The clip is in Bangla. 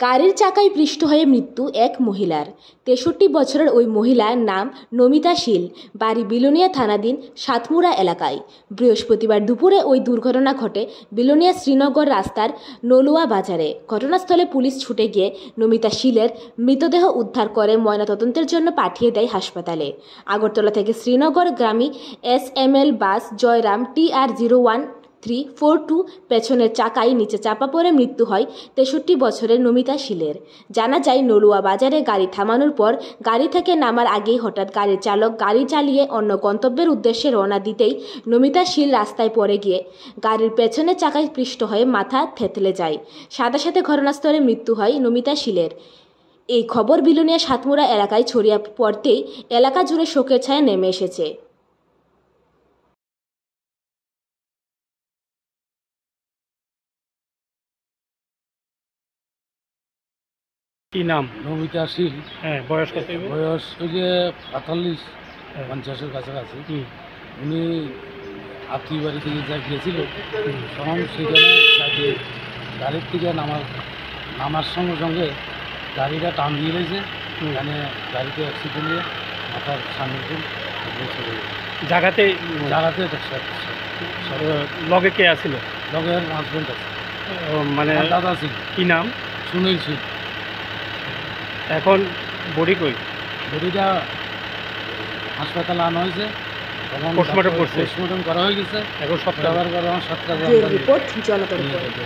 গাড়ির চাকায় পৃষ্ঠ হয়ে মৃত্যু এক মহিলার। ৬৩ বছরের ওই মহিলার নাম নমিতা শীল, বাড়ি বিলোনিয়া থানাধীন সাতমুরা এলাকায়। বৃহস্পতিবার দুপুরে ওই দুর্ঘটনা ঘটে বিলোনিয়া শ্রীনগর রাস্তার নলুয়া বাজারে। ঘটনাস্থলে পুলিশ ছুটে গিয়ে নমিতা শীলের মৃতদেহ উদ্ধার করে ময়নাতদন্তের জন্য পাঠিয়ে দেয় হাসপাতালে। আগরতলা থেকে শ্রীনগরগামী SML বাস জয়রাম TR-01-342 পেছনের চাকায় নিচে চাপা পড়ে মৃত্যু হয় ৬৩ বছরের নমিতা শীলের। জানা যায়, নলুয়া বাজারে গাড়ি থামানোর পর গাড়ি থেকে নামার আগেই হঠাৎ গাড়ির চালক গাড়ি চালিয়ে অন্য গন্তব্যের উদ্দেশ্যে রওনা দিতেই নমিতা শীল রাস্তায় পড়ে গিয়ে গাড়ির পেছনের চাকায় পৃষ্ঠ হয়ে মাথা থেতলে যায়। সাথে সাথে ঘটনাস্থলে মৃত্যু হয় নমিতা শীলের। এই খবর বিলোনিয়া সাতমুরা এলাকায় ছড়িয়ে পড়তেই এলাকা জুড়ে শোকের ছায়া নেমে এসেছে। কি নাম? নমিতা শীল। হ্যাঁ, বয়স কত? বয়স ওই যে 48-50-এর কাছাকাছি। উনি আত্মীয় বাড়ি থেকে যা গিয়েছিল, তখন সেখানে তাকে গাড়ির থেকে নামার সঙ্গে সঙ্গে গাড়িটা টান দিয়ে রয়েছে। মানে গাড়িতে অ্যাক্সিডেন্ট নিয়ে মাথার সামনের দিন চলে গেছে। জায়গাতে লগে কে আছিল? লগে হাজব্যান্ড আছে, মানে দাদা ছিল। কি নাম? সুনীল শীল। এখন বডি কই? বডিটা হাসপাতালে আনা হয়েছে, তখন পোস্টমর্টম করছে, পোস্টমর্টম করা হয়ে গেছে। এখন সপ্তাহ করা 7টা রিপোর্ট জনতা রিপোর্ট।